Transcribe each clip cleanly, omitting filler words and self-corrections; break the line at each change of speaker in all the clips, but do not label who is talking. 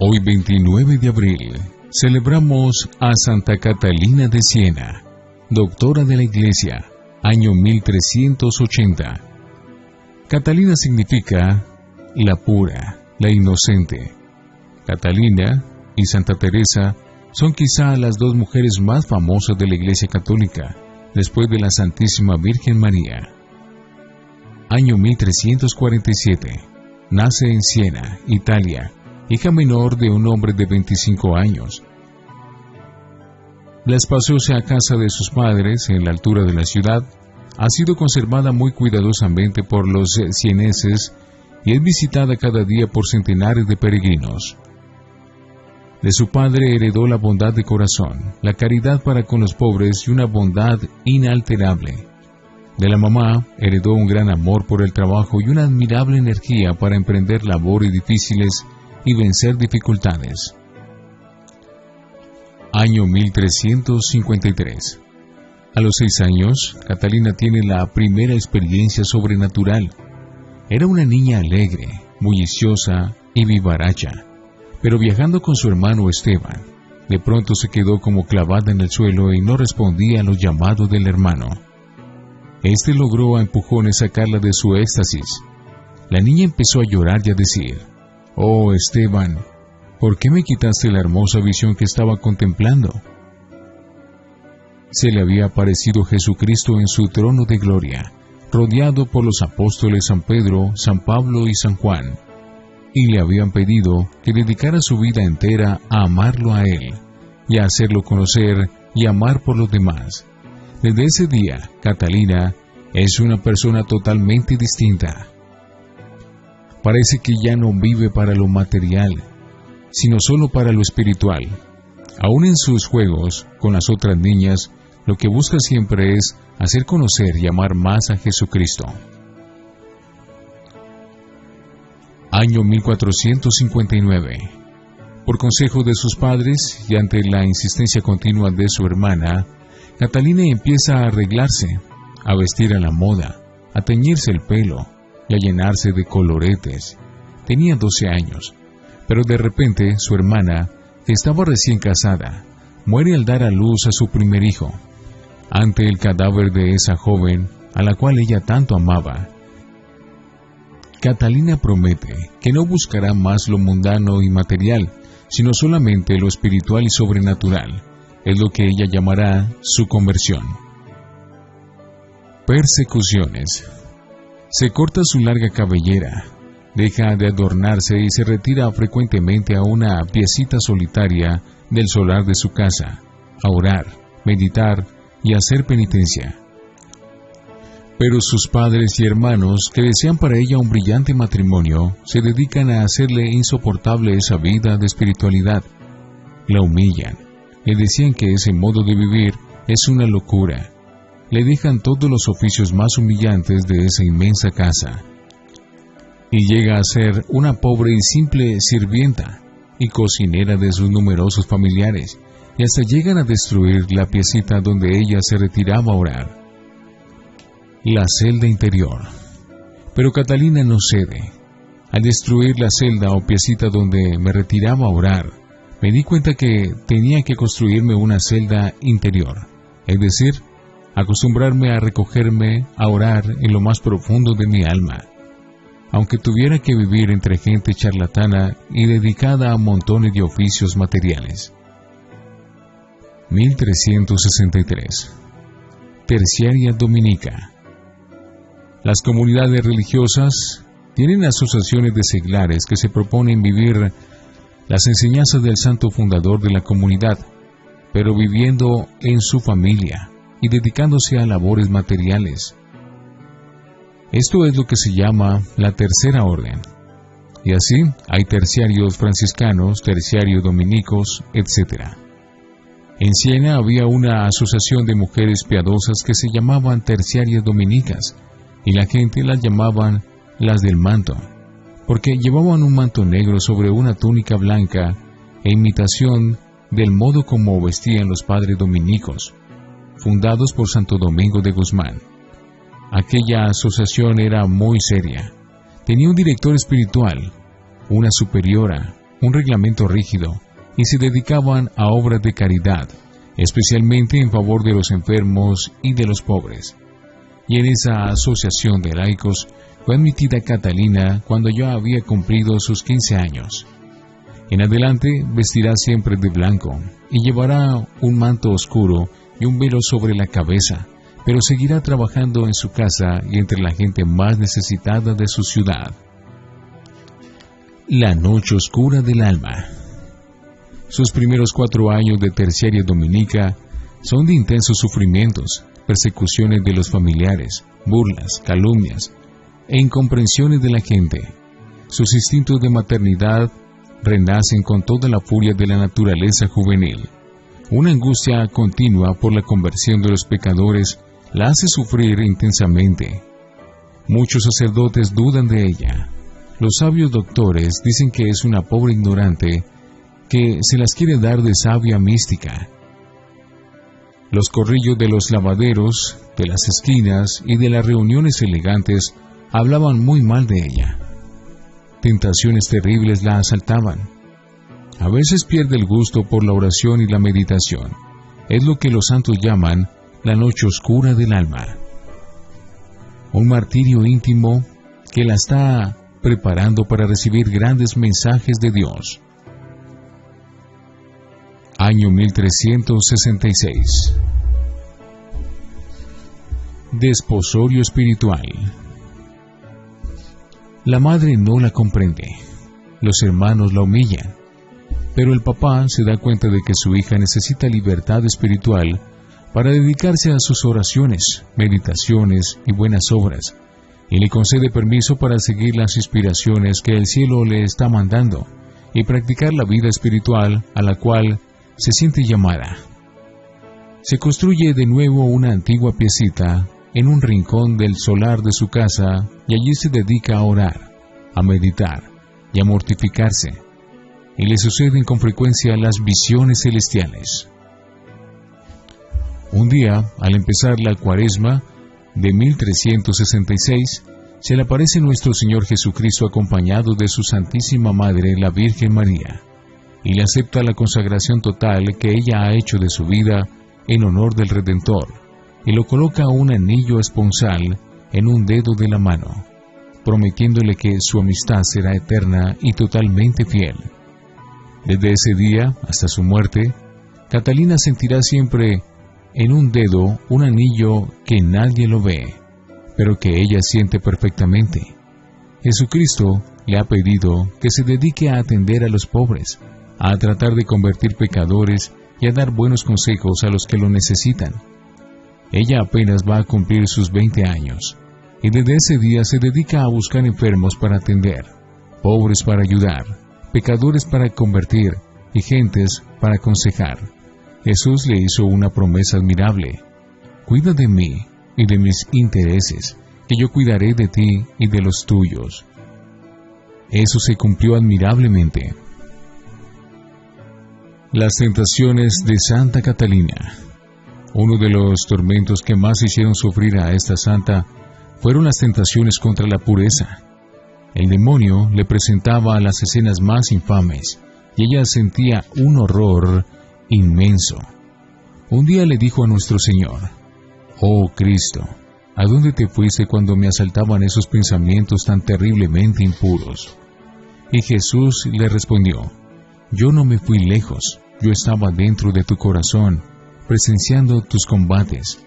Hoy 29 de abril celebramos a Santa Catalina de Siena, doctora de la Iglesia, año 1380. Catalina significa la pura, la inocente. Catalina y Santa Teresa son quizá las dos mujeres más famosas de la Iglesia Católica, después de la Santísima Virgen María. Año 1347. Nace en Siena, Italia, hija menor de un hombre de 25 años. La espaciosa casa de sus padres, en la altura de la ciudad, ha sido conservada muy cuidadosamente por los sieneses y es visitada cada día por centenares de peregrinos. De su padre heredó la bondad de corazón, la caridad para con los pobres y una bondad inalterable. De la mamá heredó un gran amor por el trabajo y una admirable energía para emprender labores difíciles y vencer dificultades. Año 1353. A los 6 años, Catalina tiene la primera experiencia sobrenatural. Era una niña alegre, bulliciosa y vivaracha, pero viajando con su hermano Esteban, de pronto se quedó como clavada en el suelo y no respondía a los llamados del hermano. Este logró a empujones sacarla de su éxtasis. La niña empezó a llorar y a decir: «Oh, Esteban, ¿por qué me quitaste la hermosa visión que estaba contemplando?». Se le había aparecido Jesucristo en su trono de gloria, rodeado por los apóstoles San Pedro, San Pablo y San Juan, y le habían pedido que dedicara su vida entera a amarlo a Él, y a hacerlo conocer y amar por los demás. Desde ese día, Catalina es una persona totalmente distinta. Parece que ya no vive para lo material, sino solo para lo espiritual. Aún en sus juegos con las otras niñas, lo que busca siempre es hacer conocer y amar más a Jesucristo. Año 1459. Por consejo de sus padres y ante la insistencia continua de su hermana, Catalina empieza a arreglarse, a vestir a la moda, a teñirse el pelo y a llenarse de coloretes. Tenía 12 años, pero de repente su hermana, que estaba recién casada, muere al dar a luz a su primer hijo. Ante el cadáver de esa joven, a la cual ella tanto amaba, Catalina promete que no buscará más lo mundano y material, sino solamente lo espiritual y sobrenatural. Es lo que ella llamará su conversión. Persecuciones. Se corta su larga cabellera, deja de adornarse y se retira frecuentemente a una piecita solitaria del solar de su casa, a orar, meditar y hacer penitencia. Pero sus padres y hermanos, que desean para ella un brillante matrimonio, se dedican a hacerle insoportable esa vida de espiritualidad. La humillan, le decían que ese modo de vivir es una locura. Le dejan todos los oficios más humillantes de esa inmensa casa. Y llega a ser una pobre y simple sirvienta y cocinera de sus numerosos familiares, y hasta llegan a destruir la piecita donde ella se retiraba a orar. La celda interior. Pero Catalina no cede. Al destruir la celda o piecita donde me retiraba a orar, me di cuenta que tenía que construirme una celda interior, es decir, acostumbrarme a recogerme a orar en lo más profundo de mi alma, aunque tuviera que vivir entre gente charlatana y dedicada a montones de oficios materiales. 1363. Terciaria Dominica. Las comunidades religiosas tienen asociaciones de seglares que se proponen vivir las enseñanzas del santo fundador de la comunidad, pero viviendo en su familia y dedicándose a labores materiales. Esto es lo que se llama la tercera orden. Y así hay terciarios franciscanos, terciarios dominicos, etc. En Siena había una asociación de mujeres piadosas que se llamaban terciarias dominicas, y la gente las llamaban las del manto, porque llevaban un manto negro sobre una túnica blanca, e imitación del modo como vestían los padres dominicos, fundados por Santo Domingo de Guzmán. Aquella asociación era muy seria. Tenía un director espiritual, una superiora, un reglamento rígido y se dedicaban a obras de caridad, especialmente en favor de los enfermos y de los pobres. Y en esa asociación de laicos fue admitida Catalina cuando ya había cumplido sus 15 años. En adelante vestirá siempre de blanco y llevará un manto oscuro y un velo sobre la cabeza, pero seguirá trabajando en su casa y entre la gente más necesitada de su ciudad. La noche oscura del alma. Sus primeros 4 años de terciaria dominica son de intensos sufrimientos, persecuciones de los familiares, burlas, calumnias e incomprensiones de la gente. Sus instintos de maternidad renacen con toda la furia de la naturaleza juvenil. Una angustia continua por la conversión de los pecadores la hace sufrir intensamente. Muchos sacerdotes dudan de ella. Los sabios doctores dicen que es una pobre ignorante que se las quiere dar de sabia mística. Los corrillos de los lavaderos, de las esquinas y de las reuniones elegantes hablaban muy mal de ella. Tentaciones terribles la asaltaban. A veces pierde el gusto por la oración y la meditación. Es lo que los santos llaman la noche oscura del alma. Un martirio íntimo que la está preparando para recibir grandes mensajes de Dios. Año 1366. Desposorio espiritual. La madre no la comprende. Los hermanos la humillan. Pero el papá se da cuenta de que su hija necesita libertad espiritual para dedicarse a sus oraciones, meditaciones y buenas obras, y le concede permiso para seguir las inspiraciones que el cielo le está mandando y practicar la vida espiritual a la cual se siente llamada. Se construye de nuevo una antigua piecita en un rincón del solar de su casa y allí se dedica a orar, a meditar y a mortificarse, y le suceden con frecuencia las visiones celestiales. Un día, al empezar la Cuaresma de 1366, se le aparece nuestro Señor Jesucristo acompañado de su Santísima Madre, la Virgen María, y le acepta la consagración total que ella ha hecho de su vida en honor del Redentor, y lo coloca un anillo esponsal en un dedo de la mano, prometiéndole que su amistad será eterna y totalmente fiel. Desde ese día hasta su muerte, Catalina sentirá siempre en un dedo un anillo que nadie lo ve, pero que ella siente perfectamente. Jesucristo le ha pedido que se dedique a atender a los pobres, a tratar de convertir pecadores y a dar buenos consejos a los que lo necesitan. Ella apenas va a cumplir sus 20 años, y desde ese día se dedica a buscar enfermos para atender, pobres para ayudar, pecadores para convertir y gentes para aconsejar. Jesús le hizo una promesa admirable: cuida de mí y de mis intereses, que yo cuidaré de ti y de los tuyos. Eso se cumplió admirablemente. Las tentaciones de Santa Catalina. Uno de los tormentos que más hicieron sufrir a esta santa fueron las tentaciones contra la pureza. El demonio le presentaba las escenas más infames, y ella sentía un horror inmenso. Un día le dijo a nuestro Señor: «Oh Cristo, ¿a dónde te fuiste cuando me asaltaban esos pensamientos tan terriblemente impuros?» Y Jesús le respondió: «Yo no me fui lejos, yo estaba dentro de tu corazón, presenciando tus combates».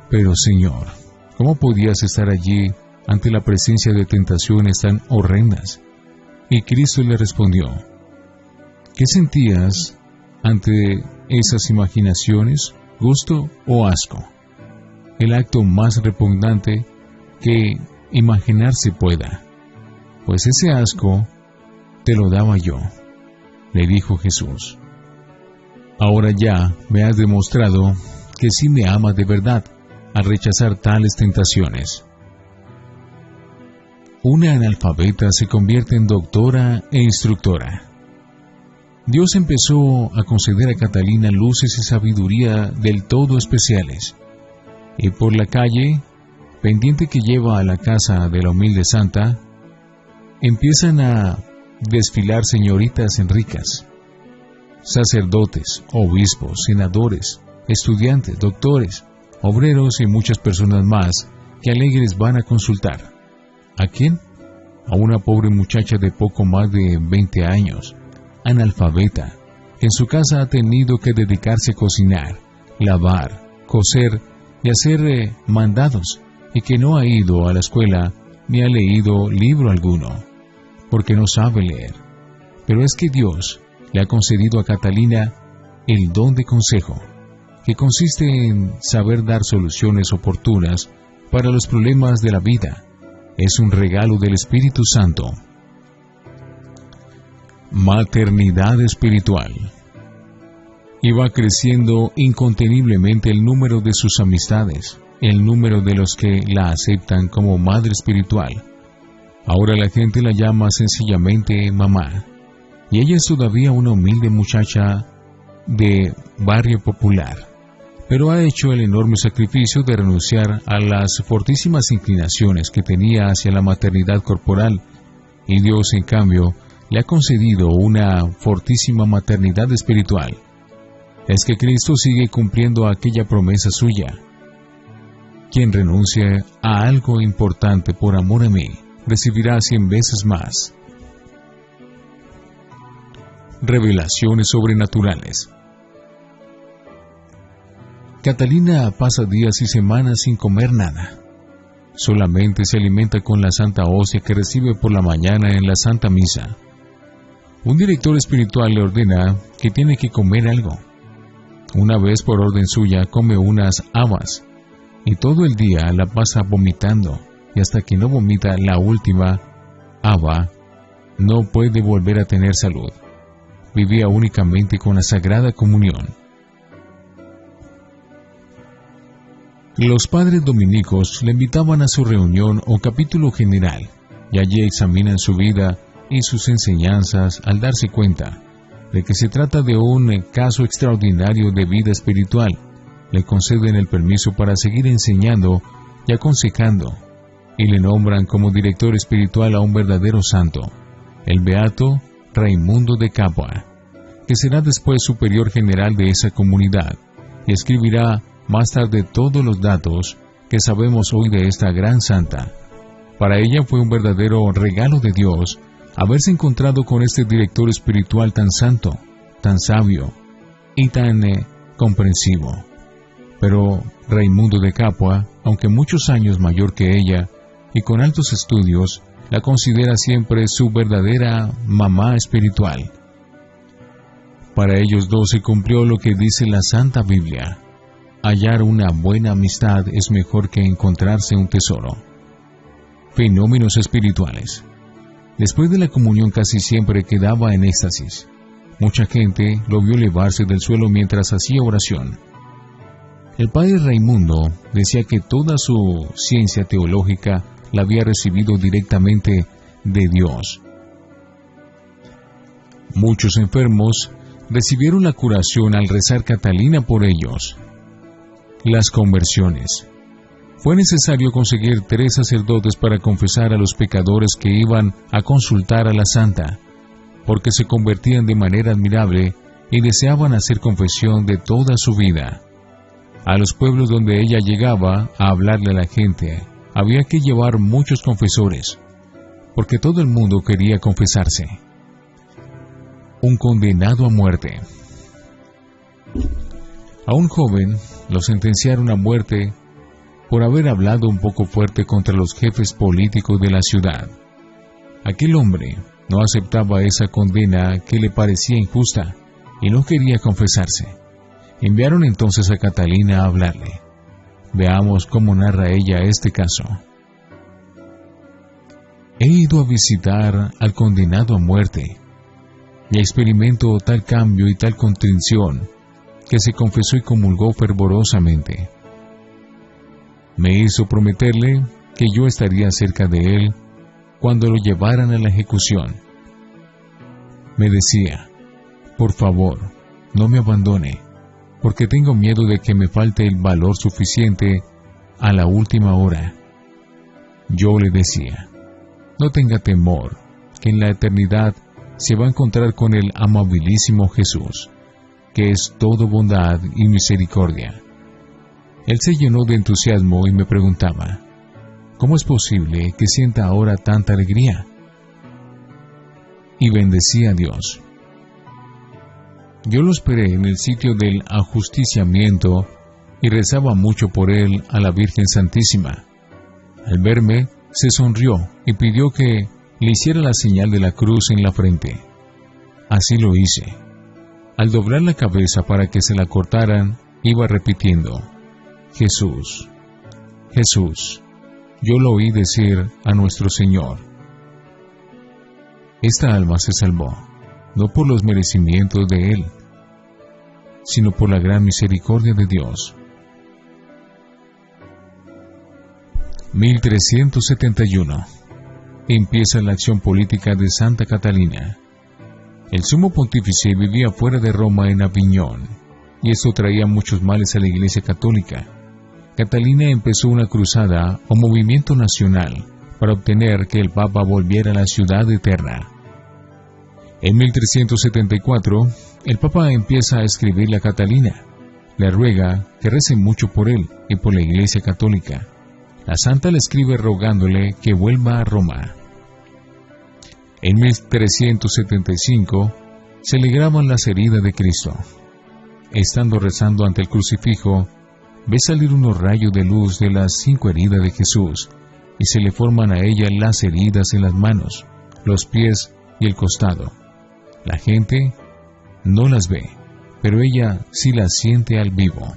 Pero Señor, ¿cómo podías estar allí ante la presencia de tentaciones tan horrendas? Y Cristo le respondió: ¿qué sentías ante esas imaginaciones? ¿Gusto o asco? El acto más repugnante que imaginarse pueda. Pues ese asco te lo daba yo, le dijo Jesús. Ahora ya me has demostrado que sí me amas de verdad al rechazar tales tentaciones. Una analfabeta se convierte en doctora e instructora. Dios empezó a conceder a Catalina luces y sabiduría del todo especiales, y por la calle, pendiente que lleva a la casa de la humilde santa, empiezan a desfilar señoritas ricas, sacerdotes, obispos, senadores, estudiantes, doctores, obreros y muchas personas más que alegres van a consultar. ¿A quién? A una pobre muchacha de poco más de 20 años, analfabeta, que en su casa ha tenido que dedicarse a cocinar, lavar, coser y hacer mandados, y que no ha ido a la escuela ni ha leído libro alguno, porque no sabe leer. Pero es que Dios le ha concedido a Catalina el don de consejo, que consiste en saber dar soluciones oportunas para los problemas de la vida. Es un regalo del Espíritu Santo. Maternidad espiritual. Iba creciendo inconteniblemente el número de sus amistades, el número de los que la aceptan como madre espiritual. Ahora la gente la llama sencillamente mamá, y ella es todavía una humilde muchacha de barrio popular, pero ha hecho el enorme sacrificio de renunciar a las fortísimas inclinaciones que tenía hacia la maternidad corporal, y Dios, en cambio, le ha concedido una fortísima maternidad espiritual. Es que Cristo sigue cumpliendo aquella promesa suya. Quien renuncie a algo importante por amor a mí, recibirá 100 veces más. Revelaciones sobrenaturales. Catalina pasa días y semanas sin comer nada. Solamente se alimenta con la Santa Hostia que recibe por la mañana en la Santa Misa. Un director espiritual le ordena que tiene que comer algo. Una vez por orden suya come unas habas, y todo el día la pasa vomitando, y hasta que no vomita la última haba, no puede volver a tener salud. Vivía únicamente con la Sagrada Comunión. Los padres dominicos le invitaban a su reunión o capítulo general, y allí examinan su vida y sus enseñanzas al darse cuenta de que se trata de un caso extraordinario de vida espiritual. Le conceden el permiso para seguir enseñando y aconsejando, y le nombran como director espiritual a un verdadero santo, el beato Raimundo de Capua, que será después superior general de esa comunidad, y escribirá más tarde todos los datos que sabemos hoy de esta gran santa. Para ella fue un verdadero regalo de Dios haberse encontrado con este director espiritual tan santo, tan sabio y tan comprensivo. Pero Raimundo de Capua, aunque muchos años mayor que ella y con altos estudios, la considera siempre su verdadera mamá espiritual. Para ellos dos se cumplió lo que dice la Santa Biblia: hallar una buena amistad es mejor que encontrarse un tesoro. Fenómenos espirituales. Después de la comunión casi siempre quedaba en éxtasis. Mucha gente lo vio elevarse del suelo mientras hacía oración. El padre Raimundo decía que toda su ciencia teológica la había recibido directamente de Dios. Muchos enfermos recibieron la curación al rezar Catalina por ellos. Las conversiones. Fue necesario conseguir 3 sacerdotes para confesar a los pecadores que iban a consultar a la santa, porque se convertían de manera admirable y deseaban hacer confesión de toda su vida. A los pueblos donde ella llegaba a hablarle a la gente, había que llevar muchos confesores, porque todo el mundo quería confesarse. Un condenado a muerte. A un joven lo sentenciaron a muerte por haber hablado un poco fuerte contra los jefes políticos de la ciudad. Aquel hombre no aceptaba esa condena que le parecía injusta y no quería confesarse. Enviaron entonces a Catalina a hablarle. Veamos cómo narra ella este caso. He ido a visitar al condenado a muerte y experimento tal cambio y tal contrición que se confesó y comulgó fervorosamente. Me hizo prometerle que yo estaría cerca de él cuando lo llevaran a la ejecución. Me decía: por favor, no me abandone, porque tengo miedo de que me falte el valor suficiente a la última hora. Yo le decía: no tenga temor, que en la eternidad se va a encontrar con el amabilísimo Jesús, que es todo bondad y misericordia. Él se llenó de entusiasmo y me preguntaba, ¿cómo es posible que sienta ahora tanta alegría? Y bendecía a Dios. Yo lo esperé en el sitio del ajusticiamiento y rezaba mucho por él a la Virgen Santísima. Al verme, se sonrió y pidió que le hiciera la señal de la cruz en la frente. Así lo hice. Al doblar la cabeza para que se la cortaran, iba repitiendo, Jesús, Jesús. Yo lo oí decir a nuestro Señor. Esta alma se salvó, no por los merecimientos de Él, sino por la gran misericordia de Dios. 1371. Empieza la acción política de Santa Catalina. El sumo pontífice vivía fuera de Roma en Aviñón, y esto traía muchos males a la Iglesia Católica. Catalina empezó una cruzada o movimiento nacional para obtener que el Papa volviera a la ciudad eterna. En 1374, el Papa empieza a escribirle a Catalina. Le ruega que rece mucho por él y por la Iglesia Católica. La santa le escribe rogándole que vuelva a Roma. En 1375 se le graban las heridas de Cristo. Estando rezando ante el crucifijo, ve salir unos rayos de luz de las 5 heridas de Jesús y se le forman a ella las heridas en las manos, los pies y el costado. La gente no las ve, pero ella sí las siente al vivo.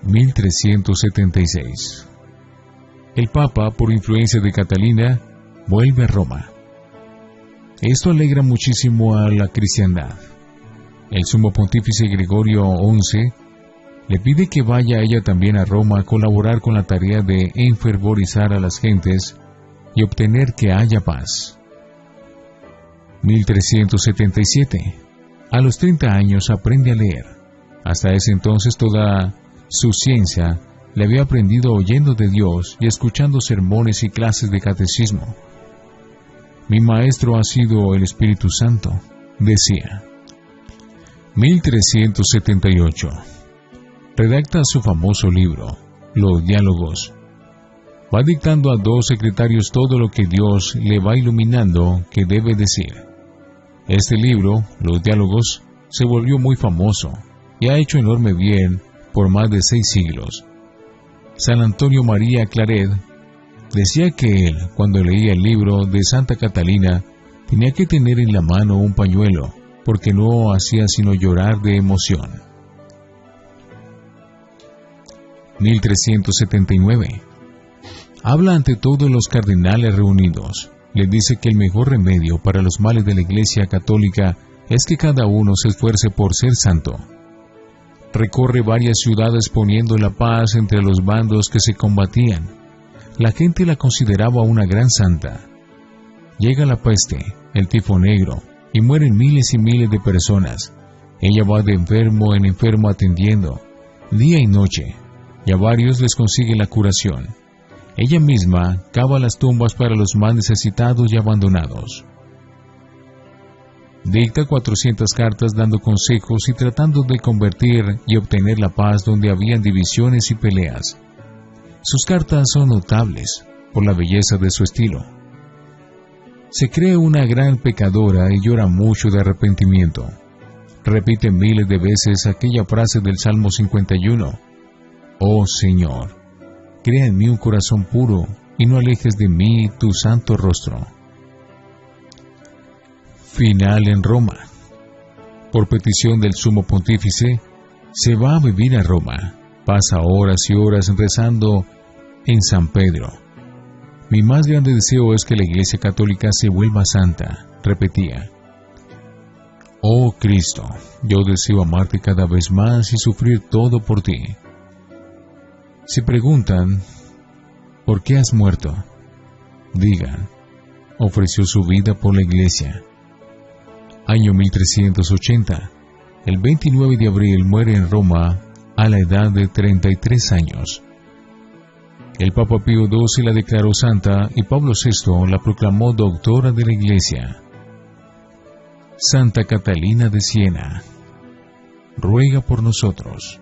1376. El Papa, por influencia de Catalina, vuelve a Roma. Esto alegra muchísimo a la cristiandad. El sumo pontífice Gregorio XI le pide que vaya ella también a Roma a colaborar con la tarea de enfervorizar a las gentes y obtener que haya paz. 1377. A los 30 años aprende a leer. Hasta ese entonces toda su ciencia le había aprendido oyendo de Dios y escuchando sermones y clases de catecismo. Mi maestro ha sido el Espíritu Santo, decía. 1378. Redacta su famoso libro, Los Diálogos. Va dictando a 2 secretarios todo lo que Dios le va iluminando que debe decir. Este libro, Los Diálogos, se volvió muy famoso y ha hecho enorme bien por más de 6 siglos. San Antonio María Claret decía que él, cuando leía el libro de Santa Catalina, tenía que tener en la mano un pañuelo, porque no hacía sino llorar de emoción. 1379. Habla ante todos los cardenales reunidos. Les dice que el mejor remedio para los males de la Iglesia Católica es que cada uno se esfuerce por ser santo. Recorre varias ciudades poniendo la paz entre los bandos que se combatían. La gente la consideraba una gran santa. Llega la peste, el tifo negro, y mueren miles y miles de personas. Ella va de enfermo en enfermo atendiendo, día y noche, y a varios les consigue la curación. Ella misma cava las tumbas para los más necesitados y abandonados. Dicta 400 cartas dando consejos y tratando de convertir y obtener la paz donde habían divisiones y peleas. Sus cartas son notables por la belleza de su estilo. Se cree una gran pecadora y llora mucho de arrepentimiento. Repite miles de veces aquella frase del Salmo 51. Oh Señor, crea en mí un corazón puro y no alejes de mí tu santo rostro. Final en Roma. Por petición del sumo pontífice, se va a vivir a Roma. Pasa horas y horas rezando en San Pedro. Mi más grande deseo es que la Iglesia Católica se vuelva santa, repetía. Oh Cristo, yo deseo amarte cada vez más y sufrir todo por ti. Si preguntan, ¿por qué has muerto? Digan, ofreció su vida por la Iglesia. Año 1380. El 29 de abril muere en Roma a la edad de 33 años. El Papa Pío XII la declaró santa y Pablo VI la proclamó doctora de la Iglesia. Santa Catalina de Siena, ruega por nosotros.